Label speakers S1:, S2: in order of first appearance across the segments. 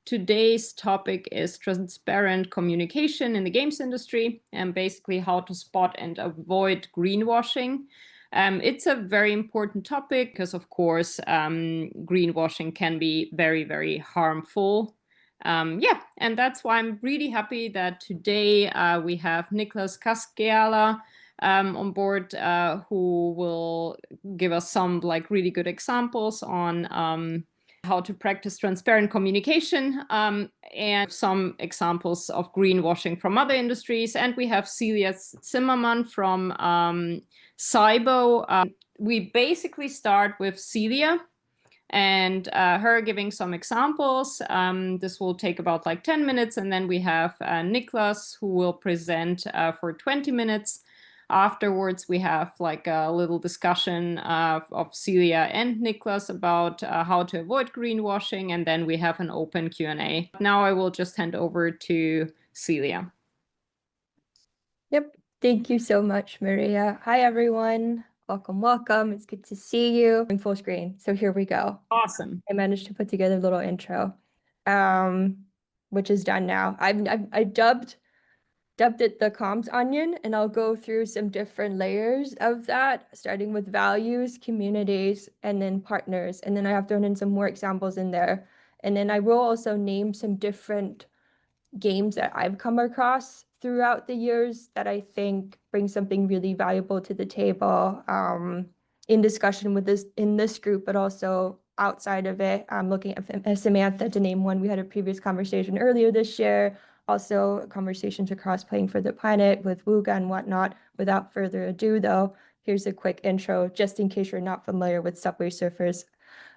S1: today's topic is transparent communication in the games industry and basically how to spot and avoid greenwashing. It's a very important topic because, of course, greenwashing can be very, very harmful. And that's why I'm really happy that today we have Niklas Kaskeala on board, who will give us some really good examples on how to practice transparent communication, and some examples of greenwashing from other industries. And we have Celia Zimmermann from SYBO. We basically start with Celia and her giving some examples. This will take about 10 minutes, and then we have Niklas, who will present for 20 minutes. Afterwards, we have a little discussion of Celia and Niklas about how to avoid greenwashing, and then we have an open Q&A. Now I will just hand over to Celia.
S2: Yep, thank you so much, Maria. Hi, everyone. Welcome, welcome. It's good to see you. In full screen, so here we go.
S1: Awesome.
S2: I managed to put together a little intro, which is done now. I dubbed it the comms onion, and I'll go through some different layers of that, starting with values, communities, and then partners. And then I have thrown in some more examples in there. And then I will also name some different games that I've come across throughout the years that I think bring something really valuable to the table, in discussion with this group, but also outside of it. I'm looking at Samantha to name one. We had a previous conversation earlier this year. Also, conversations across Playing for the Planet with Wooga and whatnot. Without further ado, though, here's a quick intro, just in case you're not familiar with Subway Surfers.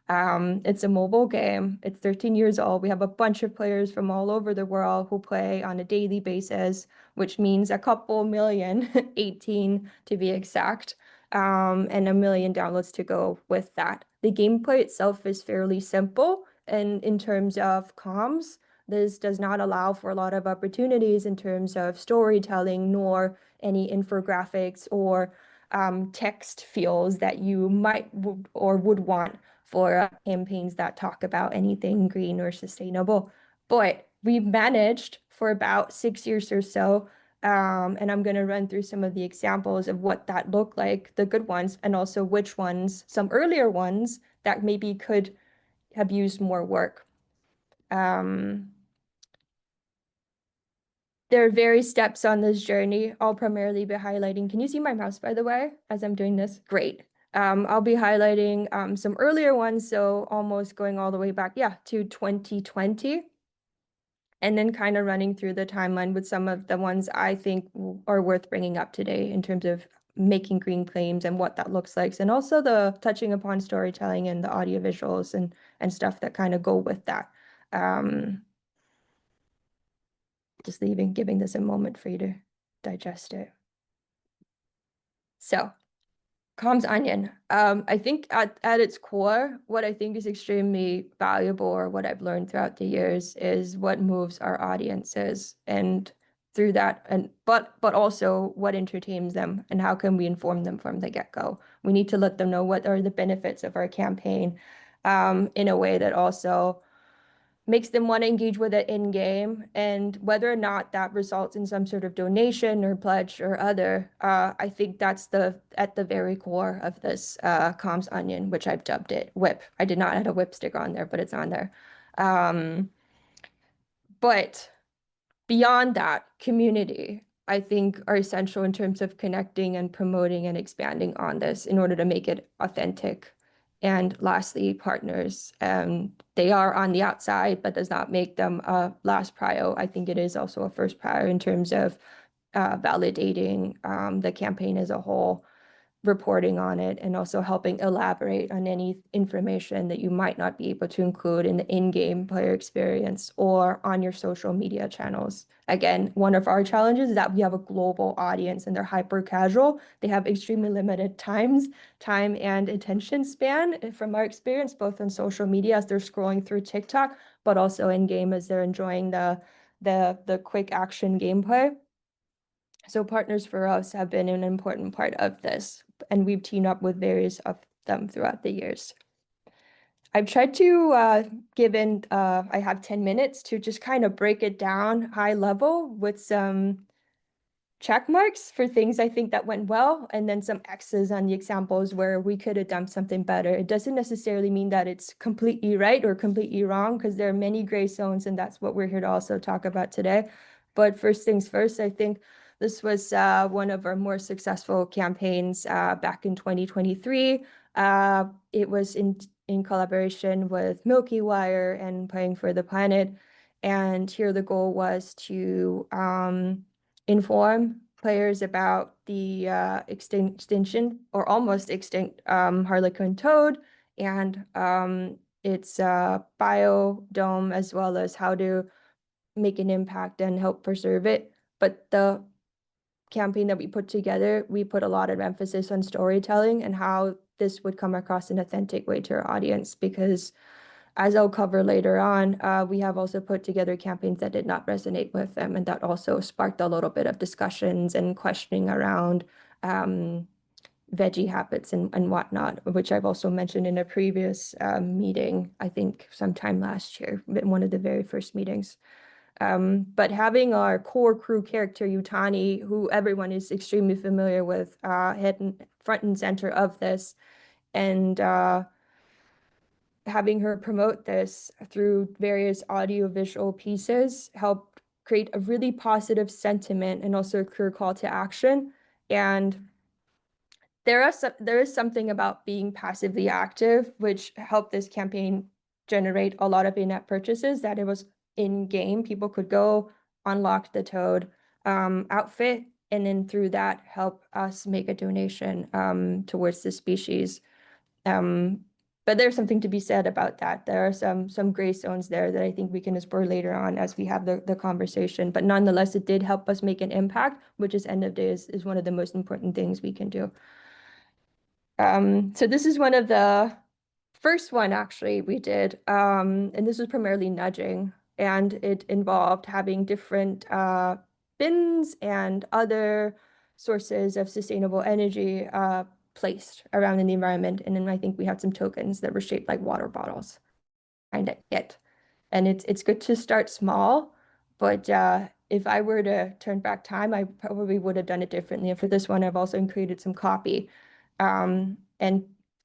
S2: It's a mobile game. It's 13 years old. We have a bunch of players from all over the world who play on a daily basis, which means a couple million, 18 to be exact, and 1 million downloads to go with that. The gameplay itself is fairly simple, and in terms of comms, this does not allow for a lot of opportunities in terms of storytelling, nor any infographics or text fields that you might or would want for campaigns that talk about anything green or sustainable. But we've managed for about 6 years or so, and I'm going to run through some of the examples of what that looked like, the good ones, and also which ones, some earlier ones that maybe could have used more work. There are various steps on this journey. I'll primarily be highlighting. Can you see my mouse, by the way, as I'm doing this? Great. I'll be highlighting some earlier ones, so almost going all the way back, to 2020. And then kind of running through the timeline with some of the ones I think are worth bringing up today in terms of making green claims and what that looks like. And also the touching upon storytelling and the audio visuals and stuff that kind of go with that. Just giving this a moment for you to digest it. So, comms onion. I think at its core, what I think is extremely valuable, or what I've learned throughout the years, is what moves our audiences, and through that, but also what entertains them, and how can we inform them from the get-go. We need to let them know what are the benefits of our campaign, in a way that also makes them want to engage with it in game, and whether or not that results in some sort of donation or pledge or other, I think that's at the very core of this comms onion, which I've dubbed it whip. I did not add a whip sticker on there, but it's on there. But beyond that, community, I think, are essential in terms of connecting and promoting and expanding on this in order to make it authentic. And lastly, partners. They are on the outside, but does not make them a last prio. I think it is also a first prio in terms of validating the campaign as a whole, reporting on it, and also helping elaborate on any information that you might not be able to include in the in-game player experience or on your social media channels. Again, one of our challenges is that we have a global audience and they're hyper casual. They have extremely limited time and attention span, from our experience, both on social media as they're scrolling through TikTok, but also in-game as they're enjoying the quick action gameplay. So partners for us have been an important part of this, and we've teamed up with various of them throughout the years. I've tried to I have 10 minutes to just kind of break it down high level with some check marks for things I think that went well, and then some X's on the examples where we could have done something better. It doesn't necessarily mean that it's completely right or completely wrong, because there are many gray zones, and that's what we're here to also talk about today. But first things first, I think this was one of our more successful campaigns back in 2023. It was in collaboration with Milky Wire and Playing for the Planet. And here the goal was to inform players about the extinction or almost extinct harlequin toad and its biodome, as well as how to make an impact and help preserve it. But the campaign that we put together, we put a lot of emphasis on storytelling and how this would come across in an authentic way to our audience, because as I'll cover later on, we have also put together campaigns that did not resonate with them, and that also sparked a little bit of discussions and questioning around veggie habits and whatnot, which I've also mentioned in a previous meeting, I think sometime last year, in one of the very first meetings. But having our core crew character, Yutani, who everyone is extremely familiar with, front and center of this, and having her promote this through various audiovisual pieces helped create a really positive sentiment and also a clear call to action. And there is something about being passively active, which helped this campaign generate a lot of in-app purchases, that it was in-game. People could go unlock the toad outfit, and then through that help us make a donation towards the species. But there's something to be said about that. There are some gray zones there that I think we can explore later on as we have the conversation. But nonetheless, it did help us make an impact, which is end of day is one of the most important things we can do. So this is one of the first one actually we did, and this was primarily nudging, and it involved having different bins and other sources of sustainable energy placed around in the environment. And then I think we had some tokens that were shaped like water bottles, kind of it. And it's good to start small, but if I were to turn back time, I probably would have done it differently. And for this one, I've also included some copy. And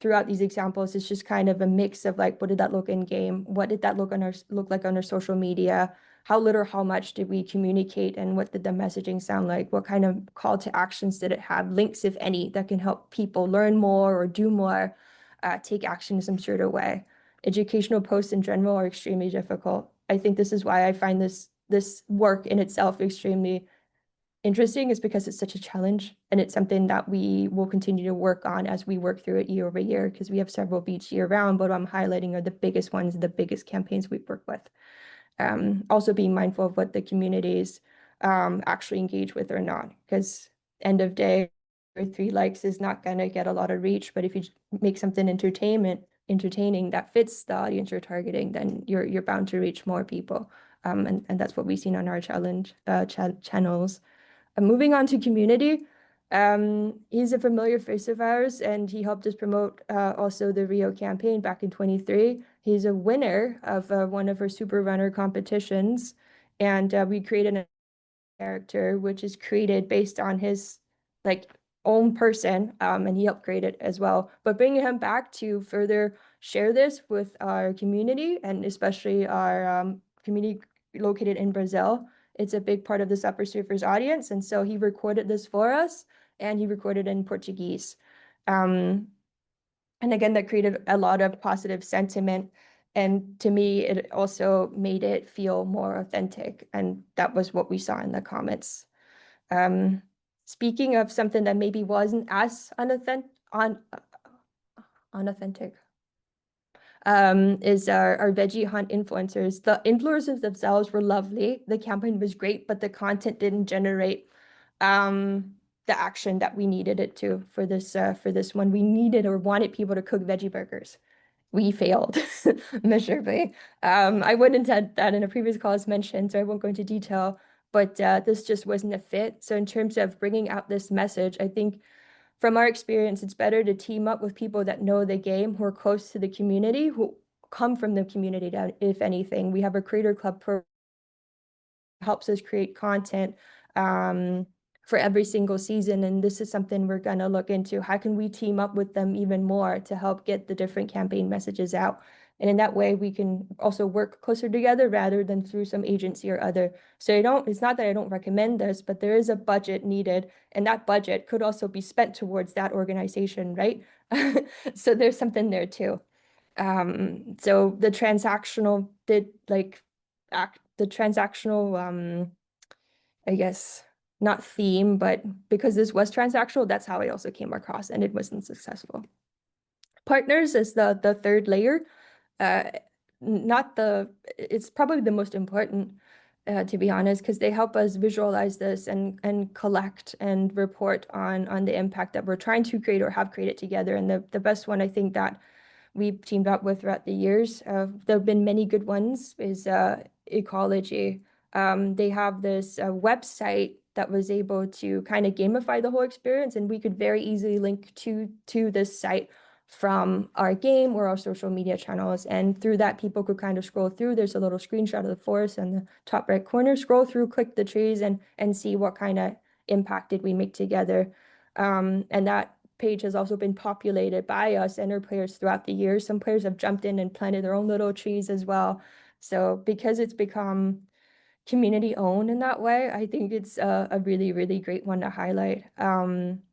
S2: throughout these examples, it's just kind of a mix of like, what did that look in game? What did that look like on our social media? How little, how much did we communicate, and what did the messaging sound like? What kind of call to actions did it have? Links, if any, that can help people learn more or do more, take action in some sort of way. Educational posts in general are extremely difficult. I think this is why I find this work in itself extremely interesting, is because it's such a challenge, and it's something that we will continue to work on as we work through it year over year, because we have several beats year round, but what I'm highlighting are the biggest ones, the biggest campaigns we work with. Also being mindful of what the communities actually engage with or not, because end of day, 3 likes is not going to get a lot of reach, but if you make something entertaining that fits the audience you're targeting, then you're bound to reach more people. And that's what we've seen on our challenge channels. Moving on to community, he's a familiar face of ours, and he helped us promote also the Rio campaign back in 23. He's a winner of one of our super runner competitions, and we created a character which is created based on his like own person, and he helped create it as well. But bringing him back to further share this with our community, and especially our community located in Brazil. It's a big part of the Upper Surfers audience, and so he recorded this for us, and he recorded in Portuguese. And again, that created a lot of positive sentiment, and to me, it also made it feel more authentic, and that was what we saw in the comments. Speaking of something that maybe wasn't as unauthentic, is our veggie hunt influencers. The influencers themselves were lovely. The campaign was great, but the content didn't generate the action that we needed it to for this one. We needed or wanted people to cook veggie burgers. We failed miserably. I wouldn't have that in a previous call as mentioned, so I won't go into detail, but this just wasn't a fit. So in terms of bringing out this message, I think from our experience, it's better to team up with people that know the game, who are close to the community, who come from the community, if anything. We have a creator club program helps us create content for every single season. And this is something we're going to look into. How can we team up with them even more to help get the different campaign messages out? And in that way, we can also work closer together rather than through some agency or other. So it's not that I don't recommend this, but there is a budget needed, and that budget could also be spent towards that organization, right? So there's something there too. So the transactional I guess, not theme, but because this was transactional, that's how I also came across, and it wasn't successful. Partners is the third layer. It's probably the most important, to be honest, because they help us visualize this and collect and report on the impact that we're trying to create or have created together. And the best one I think that we've teamed up with throughout the years, there have been many good ones, is Ecology. They have this website that was able to kind of gamify the whole experience, and we could very easily link to this site from our game or our social media channels. And through that, people could kind of scroll through. There's a little screenshot of the forest in the top right corner. Scroll through, click the trees, and see what kind of impact did we make together. And that page has also been populated by us and our players throughout the years. Some players have jumped in and planted their own little trees as well. So because it's become community owned in that way, I think it's a really, really great one to highlight. On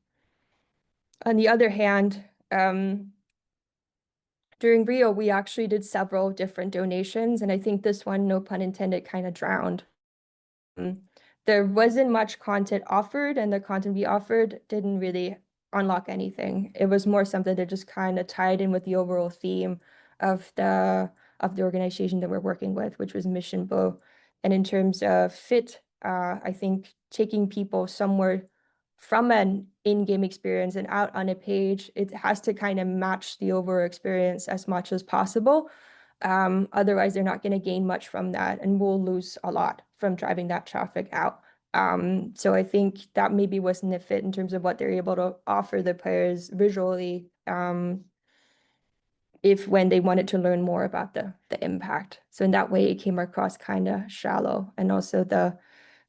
S2: the other hand, during Rio, we actually did several different donations, and I think this one, no pun intended, kind of drowned. There wasn't much content offered, and the content we offered didn't really unlock anything. It was more something that just kind of tied in with the overall theme of the organization that we're working with, which was Mission Bow. And in terms of fit, I think taking people somewhere from an in-game experience and out on a page, it has to kind of match the overall experience as much as possible. Otherwise, they're not going to gain much from that, and we'll lose a lot from driving that traffic out. So I think that maybe wasn't a fit in terms of what they're able to offer the players visually, if when they wanted to learn more about the impact. So in that way, it came across kind of shallow, and also the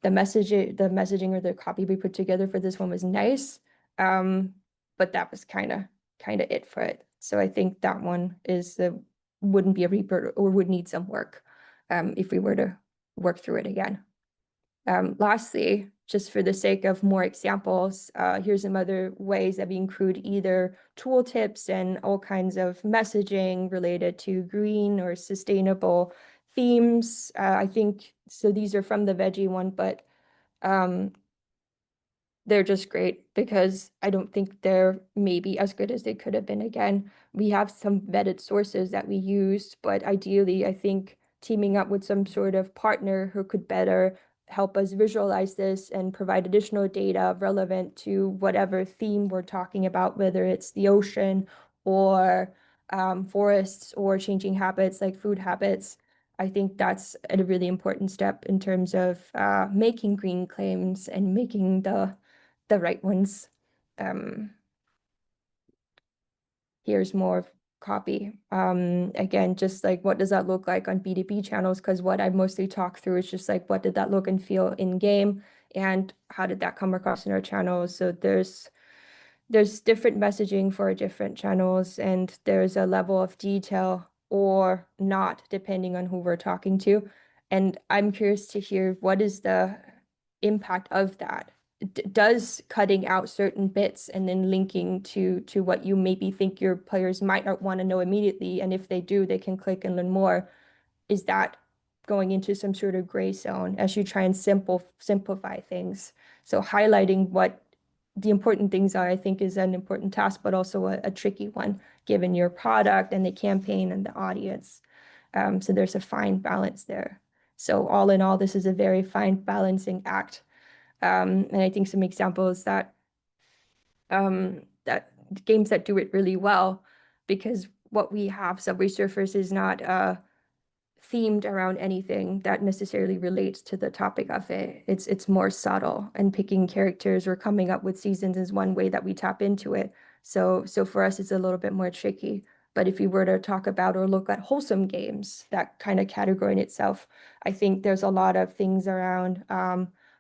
S2: messaging or the copy we put together for this one was nice, but that was kind of it for it. So I think that one wouldn't be a rebirth or would need some work if we were to work through it again. Lastly, just for the sake of more examples, here's some other ways that we include either tooltips and all kinds of messaging related to green or sustainable themes. I think, so these are from the Vege one, but they're just great because I don't think they're maybe as good as they could have been. Again, we have some vetted sources that we used, but ideally, I think teaming up with some sort of partner who could better help us visualize this and provide additional data relevant to whatever theme we're talking about, whether it's the ocean or forests or changing habits like food habits. I think that's a really important step in terms of making green claims and making the right ones. Here's more copy. Again, just like what does that look like on B2B channels? Because what I mostly talk through is just like what did that look and feel in game, and how did that come across in our channels? So there's different messaging for different channels, and there's a level of detail or not depending on who we're talking to. And I'm curious to hear what is the impact of that. Does cutting out certain bits and then linking to what you maybe think your players might not want to know immediately, and if they do, they can click and learn more, is that going into some sort of gray zone as you try and simplify things? So highlighting what the important things are, I think, is an important task, but also a tricky one given your product and the campaign and the audience. So there's a fine balance there. So all in all, this is a very fine balancing act. And I think some examples that games that do it really well, because what we have, Subway Surfers, is not themed around anything that necessarily relates to the topic of it. It's more subtle, and picking characters or coming up with seasons is one way that we tap into it. So for us, it's a little bit more tricky. But if you were to talk about or look at wholesome games, that kind of category in itself, I think there's a lot of things around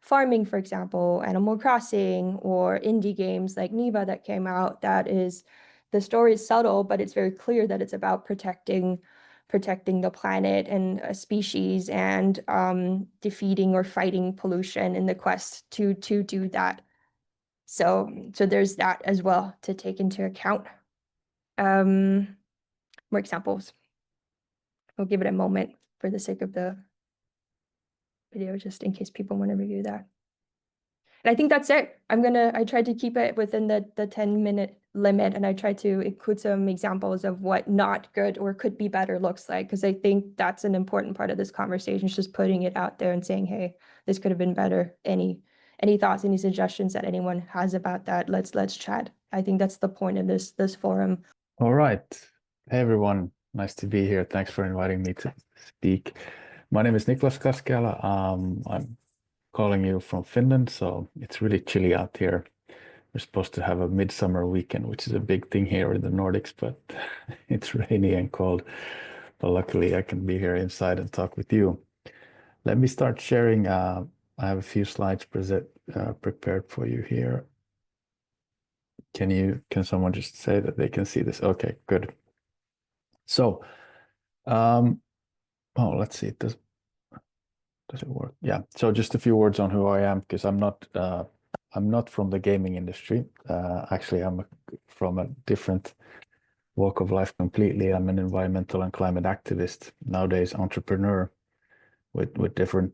S2: farming, for example, Animal Crossing, or indie games like Niva that came out, that is, the story is subtle, but it's very clear that it's about protecting the planet and a species, and defeating or fighting pollution in the quest to do that. So there's that as well to take into account. More examples. I'll give it a moment for the sake of the video, just in case people want to review that. And I think that's it. I tried to keep it within the 10-minute limit, and I tried to include some examples of what not good or could be better looks like, because I think that's an important part of this conversation, is just putting it out there and saying, hey, this could have been better. Any thoughts, any suggestions that anyone has about that? Let's chat. I think that's the point of this forum.
S3: All right. Hey everyone, nice to be here. Thanks for inviting me to speak. My name is Niklas Kaskeala. I'm calling you from Finland, so it's really chilly out here. We're supposed to have a midsummer weekend, which is a big thing here in the Nordics, but it's rainy and cold. But luckily I can be here inside and talk with you. Let me start sharing. I have a few slides prepared for you here. Can someone just say that they can see this? Okay, good. So, let's see. Does it work? Yeah. So just a few words on who I am, because I'm not from the gaming industry. Actually, I'm from a different walk of life completely. I'm an environmental and climate activist, nowadays entrepreneur with different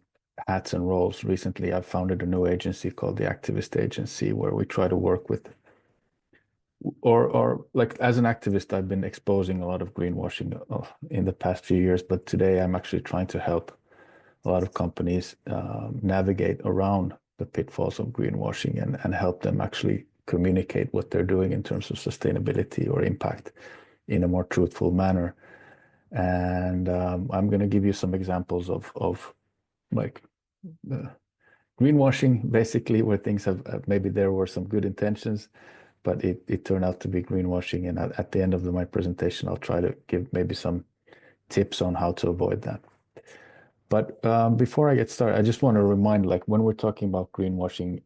S3: hats and roles. Recently, I've founded a new agency called the Activist Agency, where we try to work with, or like as an activist, I've been exposing a lot of greenwashing in the past few years, but today I'm actually trying to help a lot of companies navigate around the pitfalls of greenwashing and help them actually communicate what they're doing in terms of sustainability or impact in a more truthful manner. And I'm going to give you some examples of like greenwashing, basically, where things have maybe there were some good intentions, but it turned out to be greenwashing. And at the end of my presentation, I'll try to give maybe some tips on how to avoid that. But before I get started, I just want to remind, like when we're talking about greenwashing,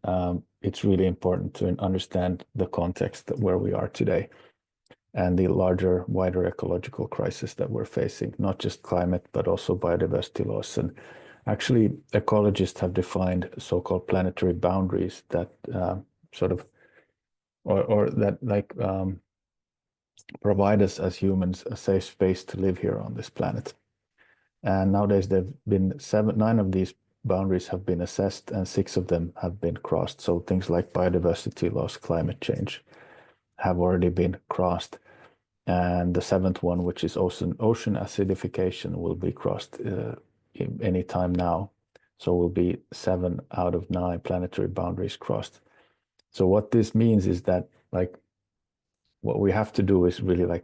S3: it's really important to understand the context where we are today and the larger, wider ecological crisis that we're facing, not just climate, but also biodiversity loss. And actually, ecologists have defined so-called planetary boundaries that provide us as humans a safe space to live here on this planet. And nowadays there've been 9 of these boundaries have been assessed, and 6 of them have been crossed. So things like biodiversity loss, climate change have already been crossed. And the 7th one, which is ocean acidification, will be crossed any time now. So will be 7 out of 9 planetary boundaries crossed. So what this means is that, like, what we have to do is really like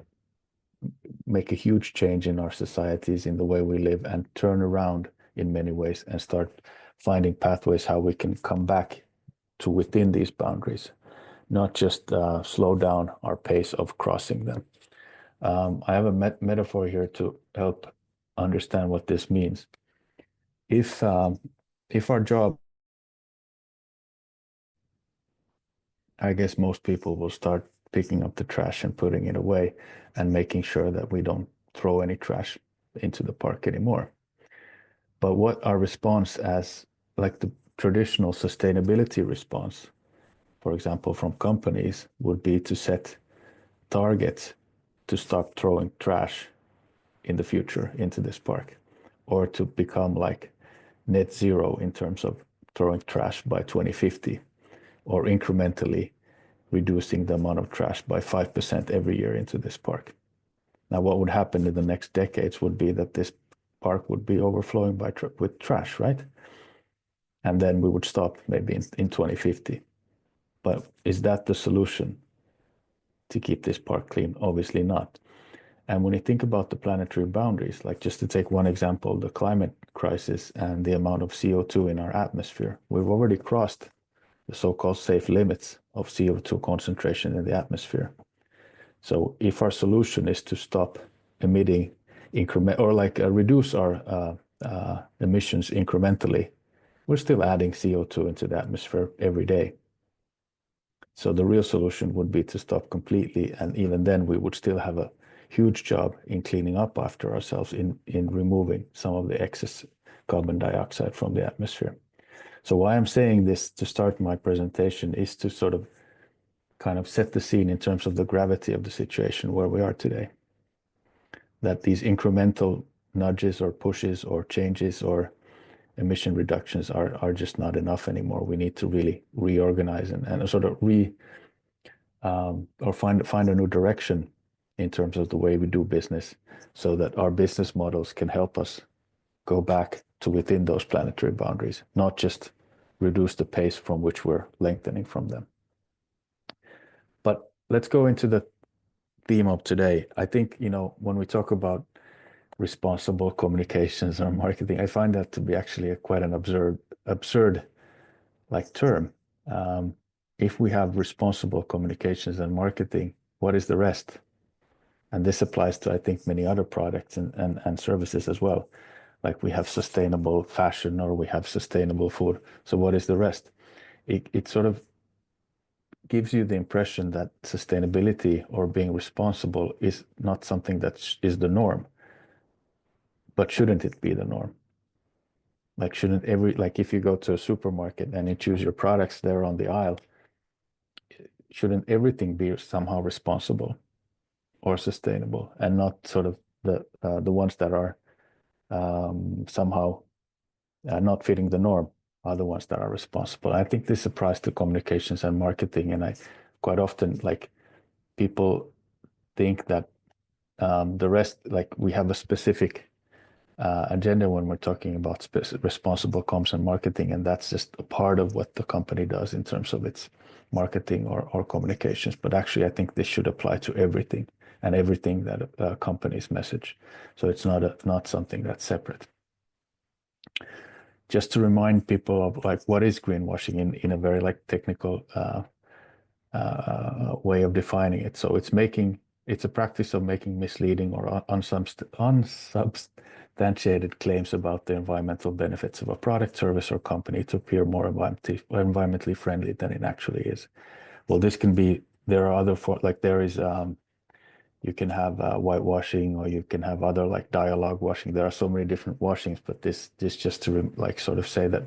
S3: make a huge change in our societies, in the way we live, and turn around in many ways and start finding pathways how we can come back to within these boundaries, not just slow down our pace of crossing them. I have a metaphor here to help understand what this means. If our job, I guess most people will start picking up the trash and putting it away and making sure that we don't throw any trash into the park anymore. But what our response, as like the traditional sustainability response, for example, from companies, would be to set targets to stop throwing trash in the future into this park, or to become like net zero in terms of throwing trash by 2050, or incrementally reducing the amount of trash by 5% every year into this park. Now, what would happen in the next decades would be that this park would be overflowing with trash, right? And then we would stop maybe in 2050. But is that the solution to keep this park clean? Obviously not. And when you think about the planetary boundaries, like just to take one example, the climate crisis and the amount of CO2 in our atmosphere, we've already crossed the so-called safe limits of CO2 concentration in the atmosphere. So if our solution is to stop emitting or reduce our emissions incrementally, we're still adding CO2 into the atmosphere every day. So the real solution would be to stop completely, and even then we would still have a huge job in cleaning up after ourselves, in removing some of the excess carbon dioxide from the atmosphere. So why I'm saying this to start my presentation is to sort of kind of set the scene in terms of the gravity of the situation where we are today. That these incremental nudges or pushes or changes or emission reductions are just not enough anymore. We need to really reorganize and sort of or find a new direction in terms of the way we do business, so that our business models can help us go back to within those planetary boundaries, not just reduce the pace from which we're lengthening from them. But let's go into the theme of today. I think, when we talk about responsible communications or marketing, I find that to be actually quite an absurd like term. If we have responsible communications and marketing, what is the rest? And this applies to, I think, many other products and services as well. Like we have sustainable fashion, or we have sustainable food. So what is the rest? It sort of gives you the impression that sustainability or being responsible is not something that is the norm. But shouldn't it be the norm? Like, if you go to a supermarket and you choose your products there on the aisle, shouldn't everything be somehow responsible or sustainable, and not sort of the ones that are somehow not fitting the norm are the ones that are responsible? I think this applies to communications and marketing, and I quite often, like, people think that the rest, like, we have a specific agenda when we're talking about responsible comms and marketing, and that's just a part of what the company does in terms of its marketing or communications. But actually, I think this should apply to everything and everything that a company's message. So it's not something that's separate. Just to remind people of, like, what is greenwashing in a very like technical way of defining it. So it's a practice of making misleading or unsubstantiated claims about the environmental benefits of a product, service, or company to appear more environmentally friendly than it actually is. Well, this can be, there are other you can have whitewashing, or you can have other like dialogue washing. There are so many different washings, but this just to like sort of say that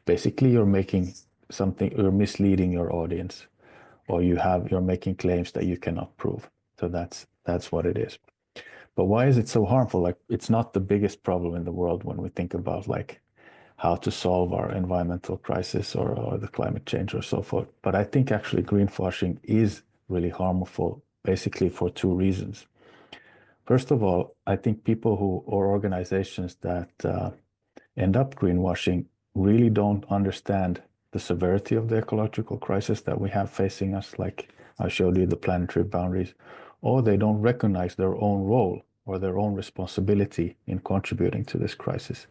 S3: basically you're misleading your audience, or you're making claims that you cannot prove. So that's what it is. But why is it so harmful? Like, it's not the biggest problem in the world when we think about like how to solve our environmental crisis or the climate change or so forth. But I think actually greenwashing is really harmful, basically for two reasons. First of all, I think people or organizations that end up greenwashing really don't understand the severity of the ecological crisis that we have facing us, like I showed you the planetary boundaries, or they don't recognize their own role or their own responsibility in contributing to this crisis.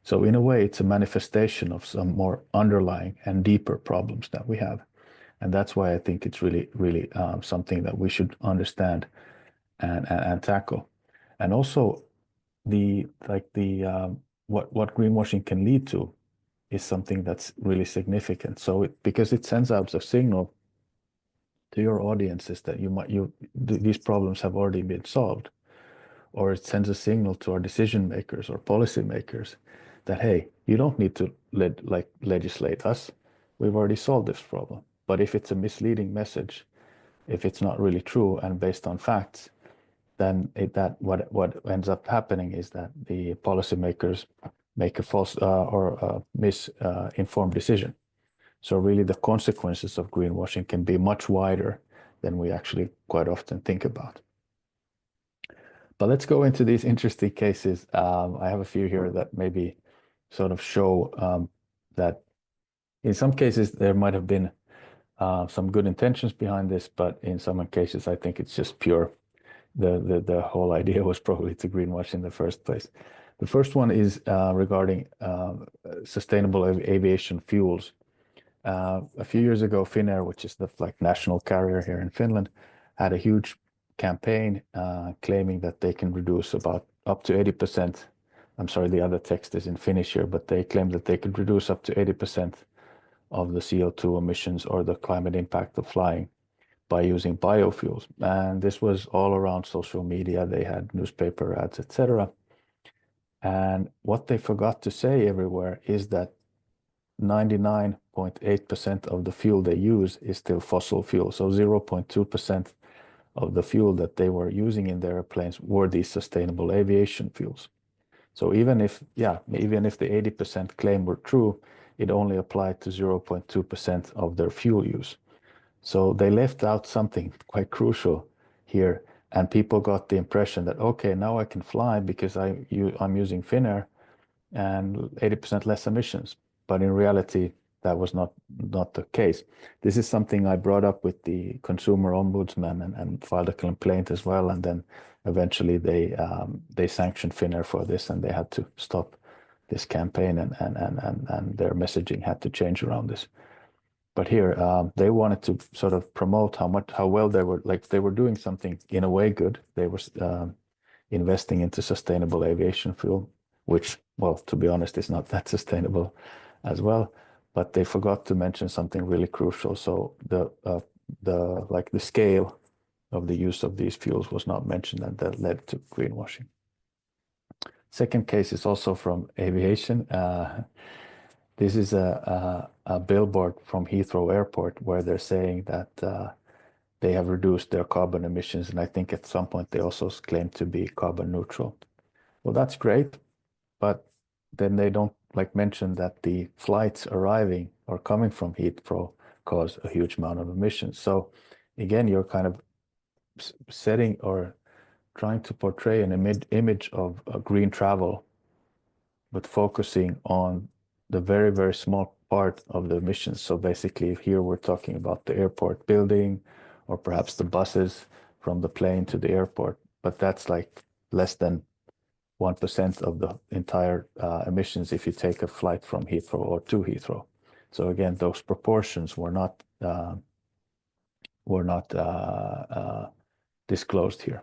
S3: So in a way, it's a manifestation of some more underlying and deeper problems that we have. And that's why I think it's really, really something that we should understand and tackle. And also, what greenwashing can lead to is something that's really significant. So because it sends out a signal to your audiences that these problems have already been solved, or it sends a signal to our decision makers or policy makers that, hey, you don't need to legislate us. We've already solved this problem. But if it's a misleading message, if it's not really true and based on facts, then what ends up happening is that the policymakers make a false or misinformed decision. So really, the consequences of greenwashing can be much wider than we actually quite often think about. But let's go into these interesting cases. I have a few here that maybe sort of show that in some cases there might have been some good intentions behind this, but in some cases I think it's just pure. The whole idea was probably to greenwash in the first place. The first one is regarding sustainable aviation fuels. A few years ago, Finnair, which is the national carrier here in Finland, had a huge campaign claiming that they can reduce about up to 80%. I'm sorry, the other text is in Finnish here, but they claim that they could reduce up to 80% of the CO2 emissions or the climate impact of flying by using biofuels. And this was all around social media. They had newspaper ads, etc. And what they forgot to say everywhere is that 99.8% of the fuel they use is still fossil fuel. So 0.2% of the fuel that they were using in their airplanes were these sustainable aviation fuels. So even if the 80% claim were true, it only applied to 0.2% of their fuel use. So they left out something quite crucial here, and people got the impression that, okay, now I can fly because I'm using Finnair and 80% less emissions. But in reality, that was not the case. This is something I brought up with the consumer ombudsman and filed a complaint as well. And then eventually they sanctioned Finnair for this, and they had to stop this campaign, and their messaging had to change around this. But here they wanted to sort of promote how well they were doing something in a way good. They were investing into sustainable aviation fuel, which, well, to be honest, is not that sustainable as well. But they forgot to mention something really crucial. So the scale of the use of these fuels was not mentioned, and that led to greenwashing. Second case is also from aviation. This is a billboard from Heathrow Airport where they're saying that they have reduced their carbon emissions, and I think at some point they also claim to be carbon neutral. Well, that's great, but then they don't mention that the flights arriving or coming from Heathrow cause a huge amount of emissions. So again, you're kind of setting or trying to portray an image of green travel, but focusing on the very, very small part of the emissions. So basically here we're talking about the airport building or perhaps the buses from the plane to the airport, but that's like less than 1% of the entire emissions if you take a flight from Heathrow or to Heathrow. So again, those proportions were not disclosed here.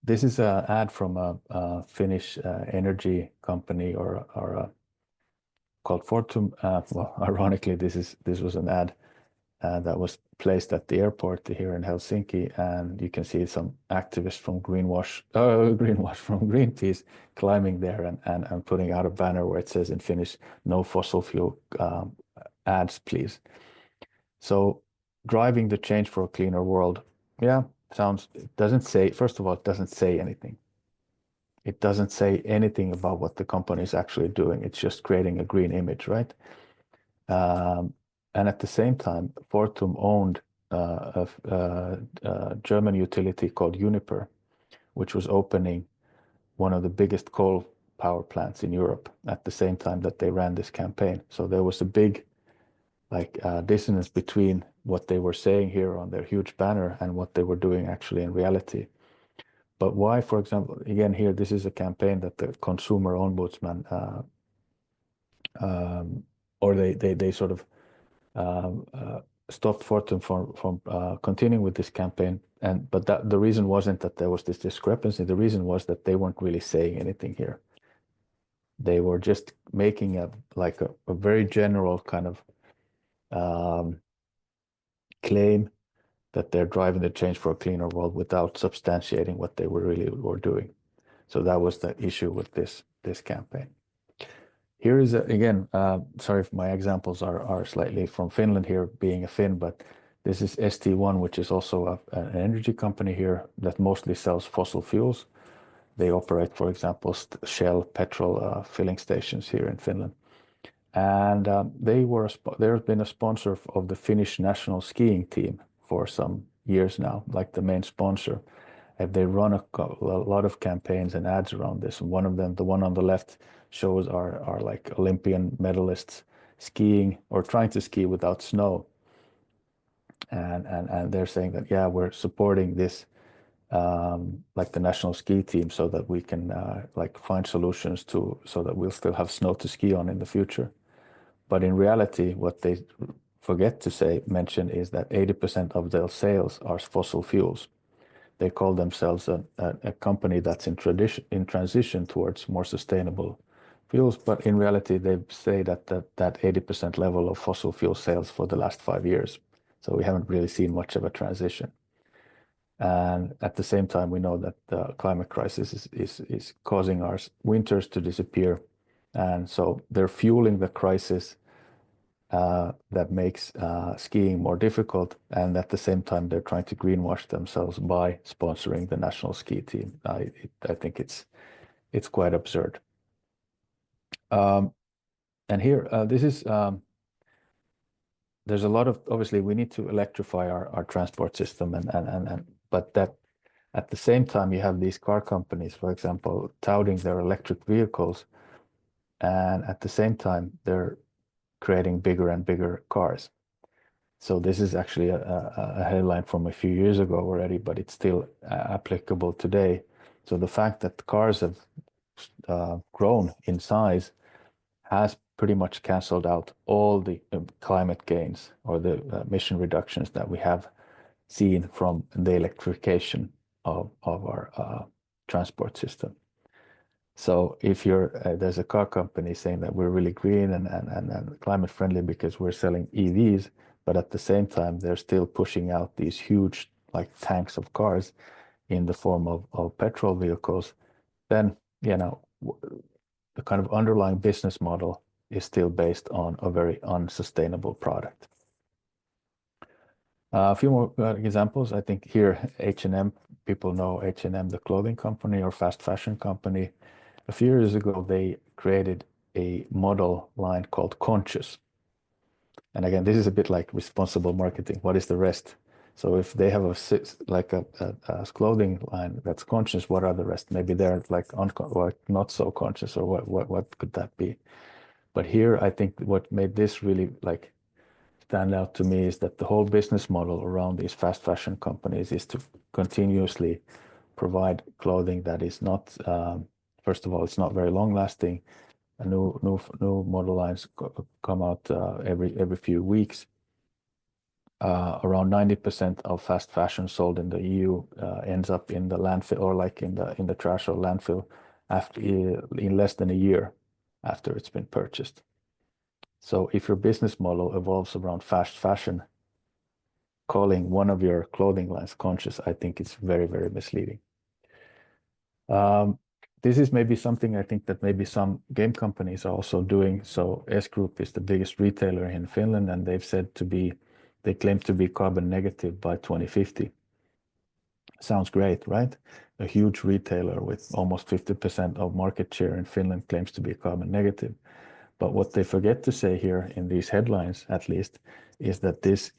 S3: This is an ad from a Finnish energy company called Fortum. Well, ironically, this was an ad that was placed at the airport here in Helsinki, and you can see some activists from from Greenpeace climbing there and putting out a banner where it says in Finnish, "No fossil fuel ads, please." So driving the change for a cleaner world, yeah, it doesn't say, first of all, it doesn't say anything. It doesn't say anything about what the company is actually doing. It's just creating a green image, right? And at the same time, Fortum owned a German utility called Uniper, which was opening one of the biggest coal power plants in Europe at the same time that they ran this campaign. So there was a big dissonance between what they were saying here on their huge banner and what they were doing actually in reality. But why, for example, again here, this is a campaign that the consumer ombudsman or they sort of stopped Fortum from continuing with this campaign. But the reason wasn't that there was this discrepancy. The reason was that they weren't really saying anything here. They were just making a very general kind of claim that they're driving the change for a cleaner world without substantiating what they were doing. So that was the issue with this campaign. Here is again, sorry if my examples are slightly from Finland here, being a Finn, but this is ST1, which is also an energy company here that mostly sells fossil fuels. They operate, for example, Shell petrol filling stations here in Finland. And they've been a sponsor of the Finnish national skiing team for some years now, like the main sponsor. And they run a lot of campaigns and ads around this. And one of them, the one on the left, shows our like Olympian medalists skiing or trying to ski without snow. And they're saying that, yeah, we're supporting this like the national ski team so that we can find solutions so that we'll still have snow to ski on in the future. But in reality, what they forget to mention is that 80% of their sales are fossil fuels. They call themselves a company that's in transition towards more sustainable fuels, but in reality, they say that 80% level of fossil fuel sales for the last 5 years. So we haven't really seen much of a transition. And at the same time, we know that the climate crisis is causing our winters to disappear. And so they're fueling the crisis that makes skiing more difficult. And at the same time, they're trying to greenwash themselves by sponsoring the national ski team. I think it's quite absurd. And here, there's a lot of, obviously, we need to electrify our transport system, but that at the same time, you have these car companies, for example, touting their electric vehicles, and at the same time, they're creating bigger and bigger cars. So this is actually a headline from a few years ago already, but it's still applicable today. So the fact that cars have grown in size has pretty much canceled out all the climate gains or the emission reductions that we have seen from the electrification of our transport system. So if there's a car company saying that we're really green and climate friendly because we're selling EVs, but at the same time, they're still pushing out these huge like tanks of cars in the form of petrol vehicles, then, the kind of underlying business model is still based on a very unsustainable product. A few more examples. I think here, H&M, people know H&M, the clothing company or fast fashion company. A few years ago, they created a model line called Conscious. And again, this is a bit like responsible marketing. What is the rest? So if they have a clothing line that's conscious, what are the rest? Maybe they're like not so conscious, or what could that be? But here, I think what made this really like stand out to me is that the whole business model around these fast fashion companies is to continuously provide clothing that is not, first of all, it's not very long lasting. New model lines come out every few weeks. Around 90% of fast fashion sold in the EU ends up in the landfill, or like in the trash or landfill in less than a year after it's been purchased. So if your business model evolves around fast fashion, calling one of your clothing lines Conscious, I think it's very, very misleading. This is maybe something I think that maybe some game companies are also doing. So S Group is the biggest retailer in Finland, and they claim to be carbon negative by 2050. Sounds great, right? A huge retailer with almost 50% of market share in Finland claims to be carbon negative. But what they forget to say here in these headlines, at least, is that this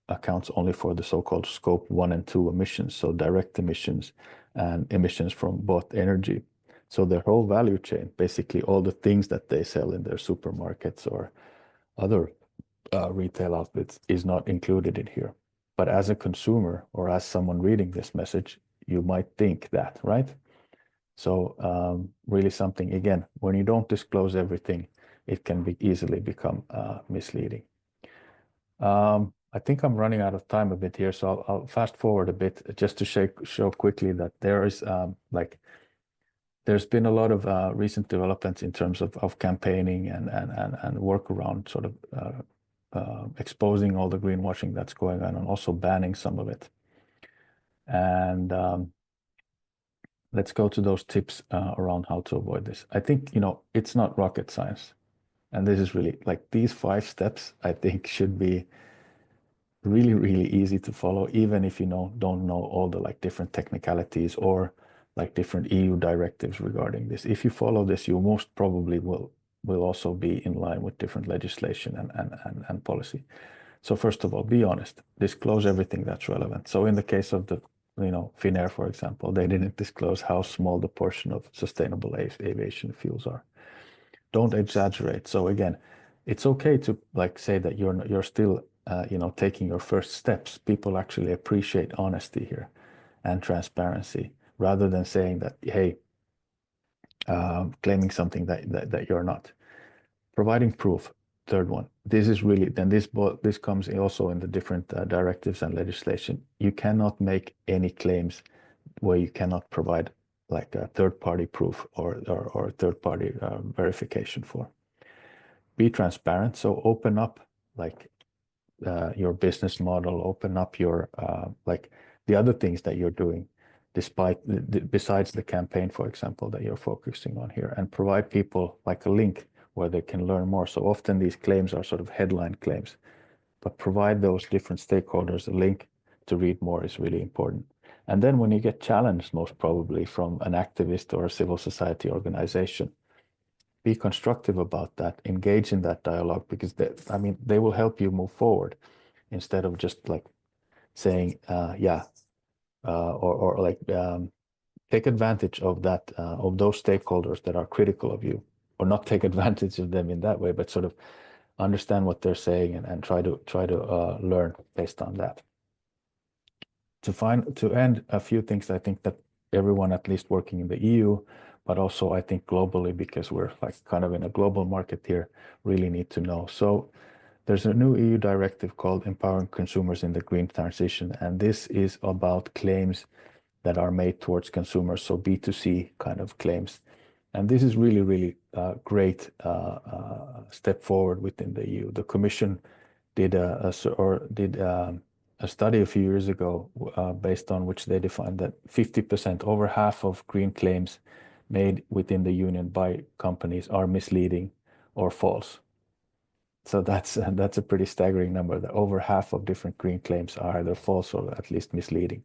S3: accounts only for the so-called scope 1 and 2 emissions, so direct emissions and emissions from both energy. So their whole value chain, basically all the things that they sell in their supermarkets or other retail outlets, is not included in here. But as a consumer or as someone reading this message, you might think that, right? So really something, again, when you don't disclose everything, it can easily become misleading. I think I'm running out of time a bit here, so I'll fast forward a bit just to show quickly that there is there's been a lot of recent developments in terms of campaigning and work around sort of exposing all the greenwashing that's going on and also banning some of it. And let's go to those tips around how to avoid this. I think, it's not rocket science. And this is really like these 5 steps, I think, should be really, really easy to follow, even if you don't know all the different technicalities or different EU directives regarding this. If you follow this, you most probably will also be in line with different legislation and policy. So first of all, be honest, disclose everything that's relevant. So in the case of the Finnair, for example, they didn't disclose how small the portion of sustainable aviation fuels are. Don't exaggerate. So again, it's okay to say that you're still taking your first steps. People actually appreciate honesty here and transparency, rather than saying that, hey, claiming something that you're not. Providing proof. third one. This is really, then this comes also in the different directives and legislation. You cannot make any claims where you cannot provide like a third-party proof or third-party verification for. Be transparent. So open up like your business model, open up your like the other things that you're doing, besides the campaign, for example, that you're focusing on here, and provide people like a link where they can learn more. So often these claims are sort of headline claims, but provide those different stakeholders a link to read more is really important. And then when you get challenged, most probably from an activist or a civil society organization, be constructive about that, engage in that dialogue, because they will help you move forward instead of just like saying, or like take advantage of that, of those stakeholders that are critical of you, or not take advantage of them in that way, but sort of understand what they're saying and try to learn based on that. To end, a few things I think that everyone, at least working in the EU, but also I think globally, because we're like kind of in a global market here, really need to know. So there's a new EU directive called Empowering Consumers in the Green Transition, and this is about claims that are made towards consumers, so B2C kind of claims. And this is really, really great step forward within the EU. The Commission did a study a few years ago based on which they defined that 50%, over half of green claims made within the union by companies are misleading or false. So that's a pretty staggering number, that over half of different green claims are either false or at least misleading.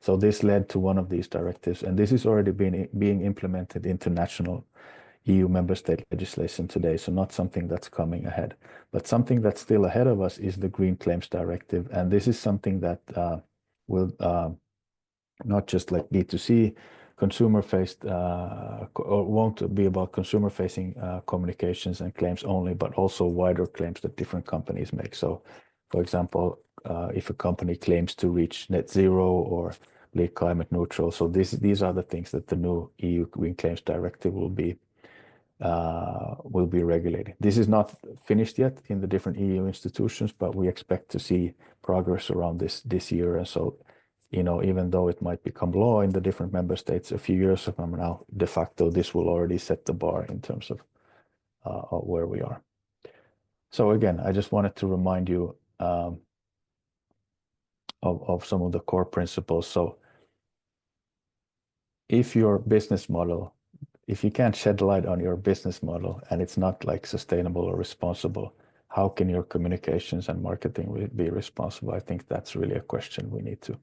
S3: So this led to one of these directives, and this is already being implemented into national EU member state legislation today. So not something that's coming ahead, but something that's still ahead of us is the Green Claims Directive. And this is something that will not just like B2C consumer-faced, or won't be about consumer-facing communications and claims only, but also wider claims that different companies make. So, for example, if a company claims to reach net zero or be climate neutral, so these are the things that the new EU Green Claims Directive will be regulating. This is not finished yet in the different EU institutions, but we expect to see progress around this year. And so, you know, even though it might become law in the different member states a few years from now, de facto, this will already set the bar in terms of where we are. So again, I just wanted to remind you of some of the core principles. So if your business model, if you can't shed light on your business model and it's not like sustainable or responsible, how can your communications and marketing be responsible? I think that's really a question we need to,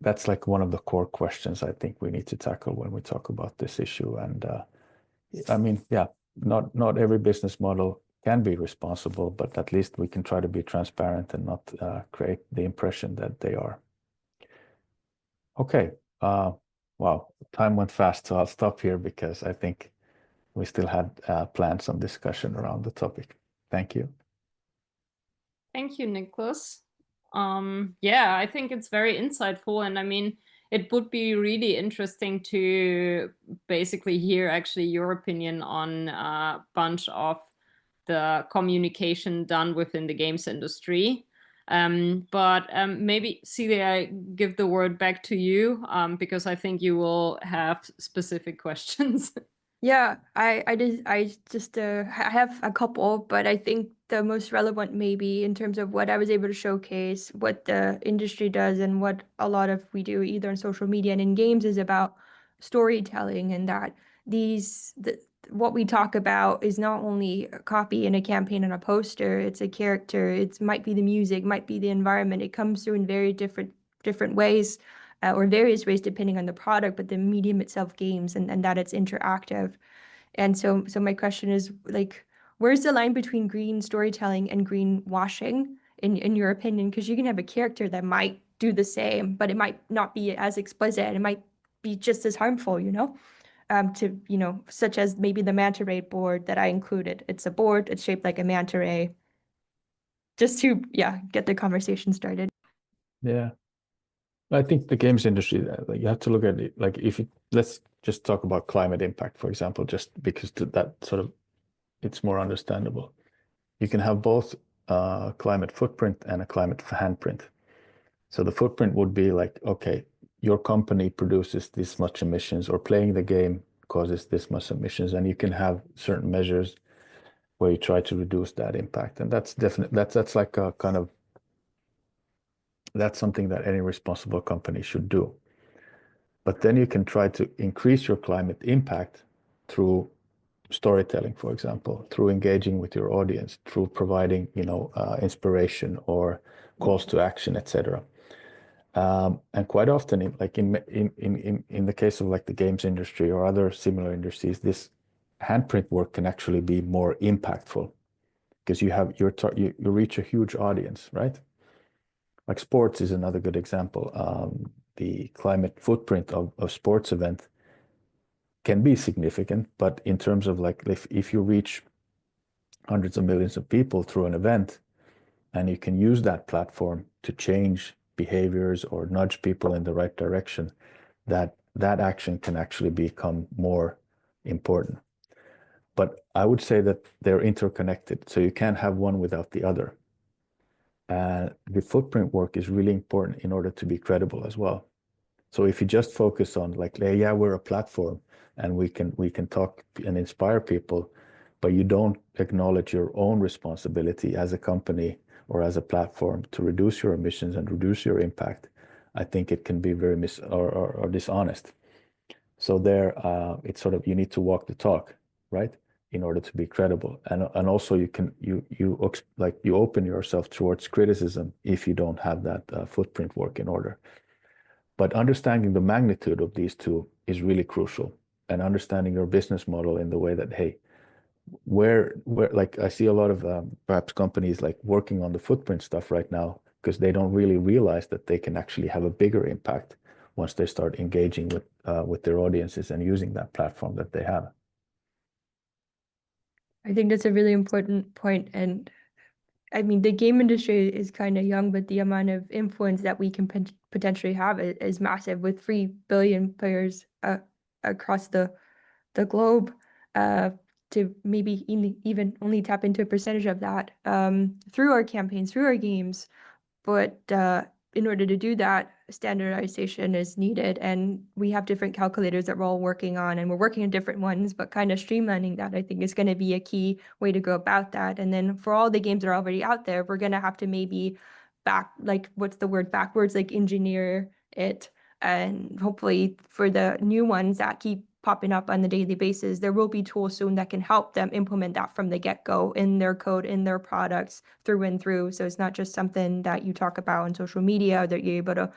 S3: that's like one of the core questions I think we need to tackle when we talk about this issue. And I mean, yeah, not every business model can be responsible, but at least we can try to be transparent and not create the impression that they are. Okay. Wow, time went fast, so I'll stop here because I think we still had planned some discussion around the topic. Thank you.
S1: Thank you, Niklas. Yeah, I think it's very insightful, and I mean, it would be really interesting to basically hear actually your opinion on a bunch of the communication done within the games industry. But maybe, Celia, I give the word back to you because I think you will have specific questions.
S2: Yeah, I have a couple, but I think the most relevant maybe in terms of what I was able to showcase, what the industry does and what a lot of we do either on social media and in games is about storytelling, and that what we talk about is not only a copy and a campaign and a poster, it's a character, it might be the music, might be the environment. It comes through in very different ways. Or various ways depending on the product, but the medium itself, games, and that it's interactive. And so my question is, like, where's the line between green storytelling and greenwashing in your opinion? Because you can have a character that might do the same, but it might not be as explicit. It might be just as harmful, such as maybe the manta ray board that I included. It's a board, it's shaped like a manta ray. Just to, get the conversation started.
S3: Yeah. I think the games industry, you have to look at it, like let's just talk about climate impact, for example, just because that sort of, it's more understandable. You can have both a climate footprint and a climate handprint. So the footprint would be like, okay, your company produces this much emissions, or playing the game causes this much emissions, and you can have certain measures where you try to reduce that impact. And that's definitely, that's like a kind of, that's something that any responsible company should do. But then you can try to increase your climate impact through storytelling, for example, through engaging with your audience, through providing, inspiration or calls to action, etc. And quite often, in the case of like the games industry or other similar industries, this handprint work can actually be more impactful because you reach a huge audience, right? Like sports is another good example. The climate footprint of sports event can be significant, but in terms of like if you reach hundreds of millions of people through an event, and you can use that platform to change behaviors or nudge people in the right direction, that action can actually become more important. But I would say that they're interconnected, so you can't have one without the other. The footprint work is really important in order to be credible as well. So if you just focus on like, yeah, we're a platform and we can talk and inspire people, but you don't acknowledge your own responsibility as a company or as a platform to reduce your emissions and reduce your impact, I think it can be very or dishonest. So there, it's sort of, you need to walk the talk, right, in order to be credible. And also you open yourself towards criticism if you don't have that footprint work in order. But understanding the magnitude of these two is really crucial, and understanding your business model in the way that, hey, where like I see a lot of perhaps companies like working on the footprint stuff right now because they don't really realize that they can actually have a bigger impact once they start engaging with their audiences and using that platform that they have.
S2: I think that's a really important point. And I mean, the game industry is kind of young, but the amount of influence that we can potentially have is massive, with 3 billion players across the globe. To maybe even only tap into a percentage of that through our campaigns, through our games. But in order to do that, standardization is needed, and we have different calculators that we're all working on, and we're working on different ones, but kind of streamlining that, I think, is going to be a key way to go about that. And then for all the games that are already out there, we're going to have to maybe backwards, like engineer it. And hopefully for the new ones that keep popping up on the daily basis, there will be tools soon that can help them implement that from the get-go in their code, in their products, through and through. So it's not just something that you talk about on social media that you're able to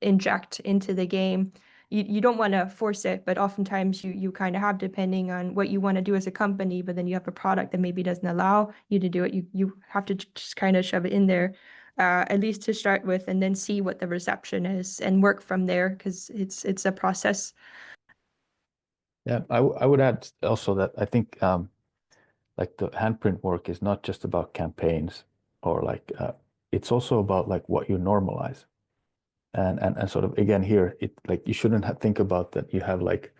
S2: inject into the game. You don't want to force it, but oftentimes you kind of have, depending on what you want to do as a company, but then you have a product that maybe doesn't allow you to do it. You have to just kind of shove it in there, at least to start with, and then see what the reception is and work from there, because it's a process.
S3: Yeah, I would add also that I think like the handprint work is not just about campaigns or like it's also about like what you normalize. And sort of again here, it like you shouldn't think about that you have like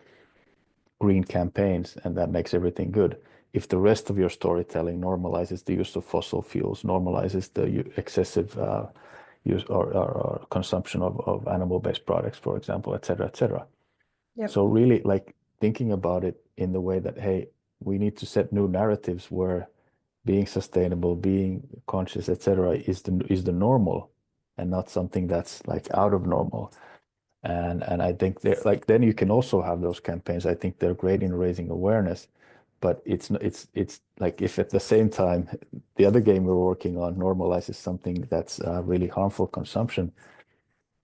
S3: green campaigns and that makes everything good. If the rest of your storytelling normalizes the use of fossil fuels, normalizes the excessive use or consumption of animal-based products, for example, et cetera, et cetera.
S2: Yep.
S3: So really like thinking about it in the way that, hey, we need to set new narratives where being sustainable, being conscious, et cetera, is the normal and not something that's like out of normal. And I think like then you can also have those campaigns. I think they're great in raising awareness, but it's like if at the same time the other game we're working on normalizes something that's really harmful consumption,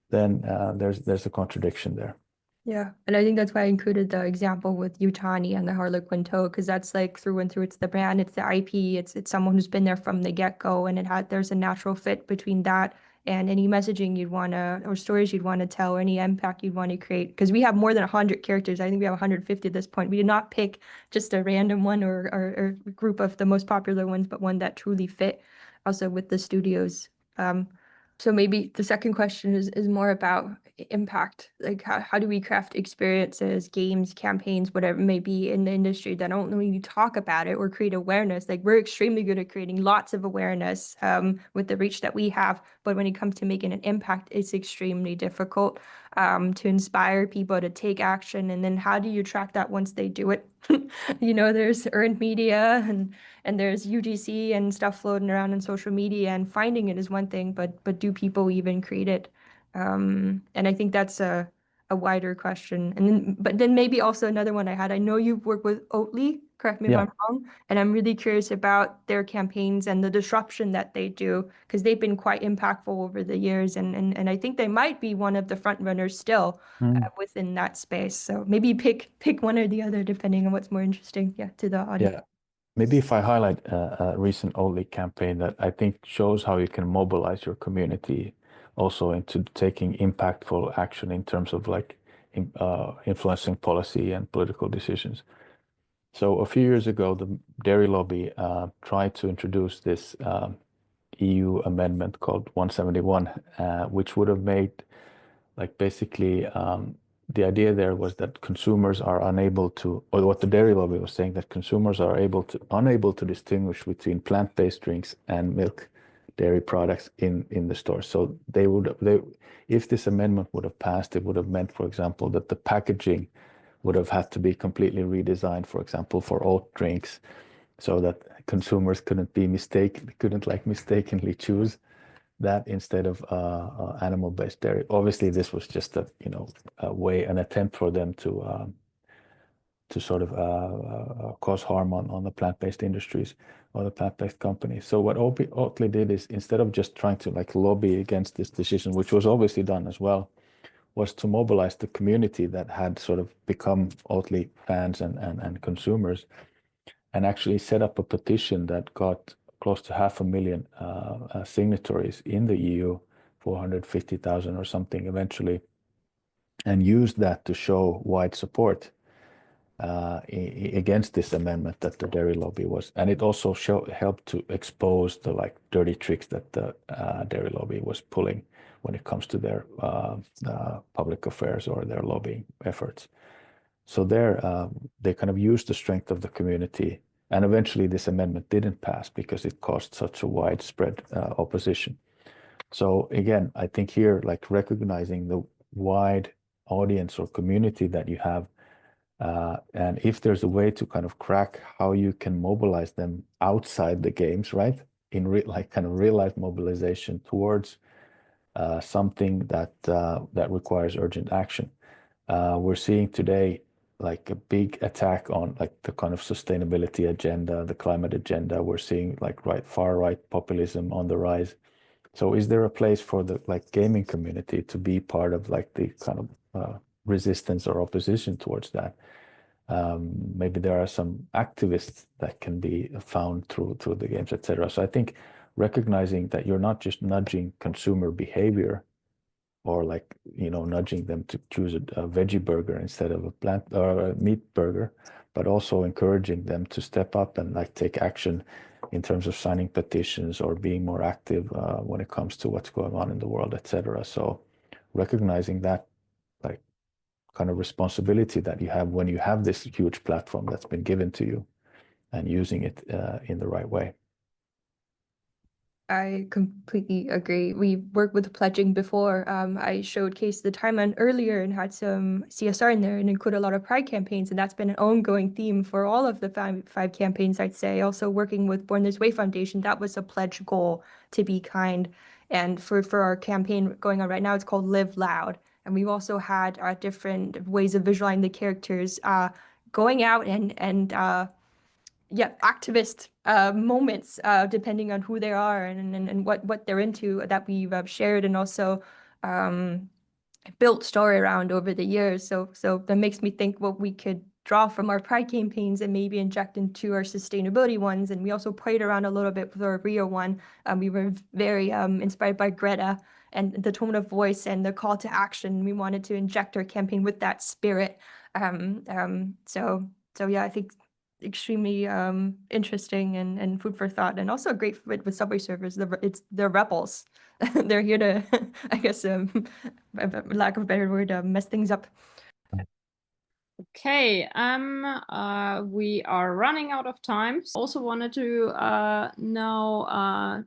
S3: then there's a contradiction there.
S2: Yeah, and I think that's why I included the example with Yutani and the Harlequin toad, because that's like through and through. It's the brand, it's the IP, it's someone who's been there from the get-go, and there's a natural fit between that and any messaging you'd want to, or stories you'd want to tell, or any impact you'd want to create. Because we have more than 100 characters. I think we have 150 at this point. We did not pick just a random one or group of the most popular ones, but one that truly fit also with the studios. So maybe the second question is more about impact. Like how do we craft experiences, games, campaigns, whatever it may be in the industry that don't really talk about it or create awareness. Like we're extremely good at creating lots of awareness with the reach that we have. But when it comes to making an impact, it's extremely difficult to inspire people to take action. And then how do you track that once they do it? There's earned media and there's UGC and stuff floating around in social media, and finding it is one thing, but do people even create it? And I think that's a wider question. But then maybe also another one I had. I know you've worked with Oatly, correct me if
S3: Yeah.
S2: I'm wrong, and I'm really curious about their campaigns and the disruption that they do, because they've been quite impactful over the years, and I think they might be one of the front runners still within that space. So maybe pick one or the other depending on what's more interesting, to the audience.
S3: Yeah. Maybe if I highlight a recent Oatly campaign that I think shows how you can mobilize your community also into taking impactful action in terms of like influencing policy and political decisions. So a few years ago, the dairy lobby tried to introduce this EU amendment called 171, which would have made like basically the idea there was that consumers are unable to, or what the dairy lobby was saying, that consumers are unable to distinguish between plant-based drinks and milk dairy products in the store. So if this amendment would have passed, it would have meant, for example, that the packaging would have had to be completely redesigned, for example, for oat drinks, so that consumers couldn't mistakenly choose that instead of animal-based dairy. Obviously, this was just an attempt for them to sort of cause harm on the plant-based industries or the plant-based companies. So what Oatly did is, instead of just trying to like lobby against this decision, which was obviously done as well, was to mobilize the community that had sort of become Oatly fans and consumers, and actually set up a petition that got close to 500,000 signatories in the EU, 450,000 or something eventually, and used that to show wide support against this amendment that the dairy lobby was. And it also helped to expose the like dirty tricks that the dairy lobby was pulling when it comes to their public affairs or their lobbying efforts. So they kind of used the strength of the community, and eventually this amendment didn't pass because it caused such a widespread opposition. So again, I think here, like recognizing the wide audience or community that you have, and if there's a way to kind of crack how you can mobilize them outside the games, right? In kind of real life mobilization towards something that requires urgent action. We're seeing today like a big attack on like the kind of sustainability agenda, the climate agenda. We're seeing like far right populism on the rise. So is there a place for the like gaming community to be part of like the kind of resistance or opposition towards that? Maybe there are some activists that can be found through the games, etc. So I think recognizing that you're not just nudging consumer behavior, or like nudging them to choose a veggie burger instead of a plant or a meat burger, but also encouraging them to step up and like take action in terms of signing petitions or being more active when it comes to what's going on in the world, etc. So recognizing that like kind of responsibility that you have when you have this huge platform that's been given to you, and using it in the right way.
S2: I completely agree. We worked with pledging before. I showcased the timeline earlier and had some CSR in there and included a lot of pride campaigns. And that's been an ongoing theme for all of the five campaigns, I'd say. Also working with Born This Way Foundation, that was a pledge goal to be kind. And for our campaign going on right now, it's called Live Loud. And we've also had different ways of visualizing the characters going out and activist moments depending on who they are and what they're into that we've shared and also built story around over the years. So that makes me think what we could draw from our pride campaigns and maybe inject into our sustainability ones. And we also played around a little bit with our Rio one. We were very inspired by Greta and the tone of voice and the call to action. We wanted to inject our campaign with that spirit. So yeah, I think extremely interesting and food for thought, and also great fit with Subway servers. They're rebels. They're here to, I guess, lack of a better word, mess things up.
S1: Okay, we are running out of time. Also wanted to now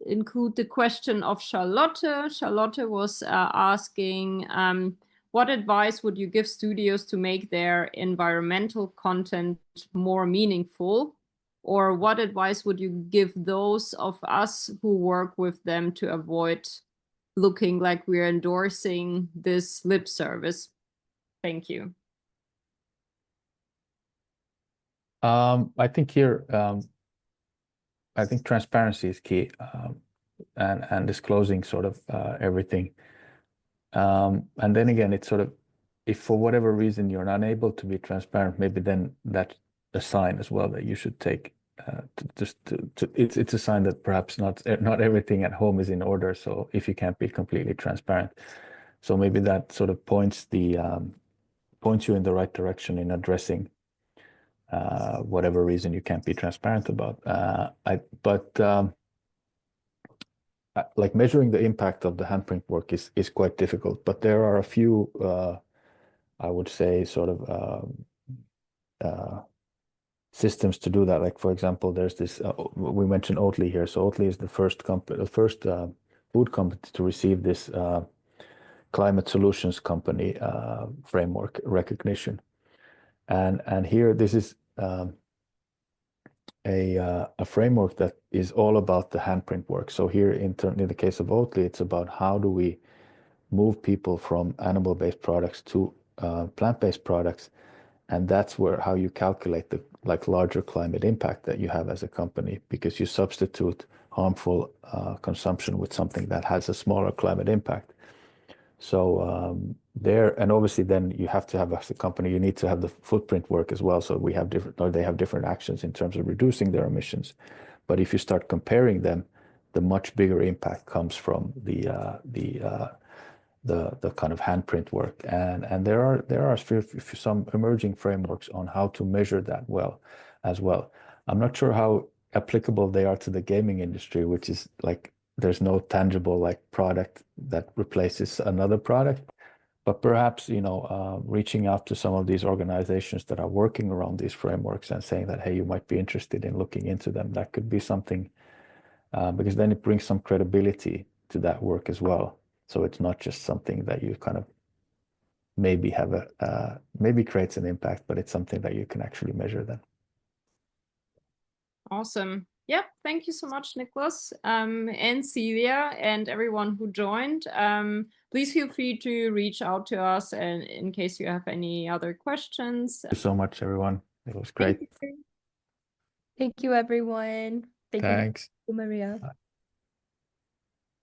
S1: include the question of Charlotte. Charlotte was asking, what advice would you give studios to make their environmental content more meaningful? Or what advice would you give those of us who work with them to avoid looking like we're endorsing this lip service? Thank you.
S3: I think here, I think transparency is key, and disclosing sort of everything. And then again, it's sort of, if for whatever reason you're not able to be transparent, maybe then that's a sign as well that you should take. It's a sign that perhaps not everything at home is in order. So if you can't be completely transparent, so maybe that sort of points you in the right direction in addressing whatever reason you can't be transparent about. Like measuring the impact of the handprint work is quite difficult, but there are a few, I would say, sort of systems to do that. Like, for example, there's this, we mentioned Oatly here. So Oatly is the first food company to receive this climate solutions company framework recognition. And here, this is a framework that is all about the handprint work. So here, in the case of Oatly, it's about how do we move people from animal-based products to plant-based products, and that's how you calculate the larger climate impact that you have as a company, because you substitute harmful consumption with something that has a smaller climate impact. So and obviously then you have to have, as a company, you need to have the footprint work as well. So they have different actions in terms of reducing their emissions. But if you start comparing them, the much bigger impact comes from the kind of handprint work. And there are some emerging frameworks on how to measure that as well. I'm not sure how applicable they are to the gaming industry, which is like, there's no tangible product that replaces another product, but perhaps, reaching out to some of these organizations that are working around these frameworks and saying that, hey, you might be interested in looking into them. That could be something, because then it brings some credibility to that work as well. So it's not just something that you kind of maybe maybe creates an impact, but it's something that you can actually measure then.
S1: Awesome. Yep. Thank you so much, Niklas, and Celia, and everyone who joined. Please feel free to reach out to us and in case you have any other questions.
S3: Thank you so much, everyone. It was great.
S2: Thank you, everyone.
S3: Thanks.
S2: Thank you, Maria.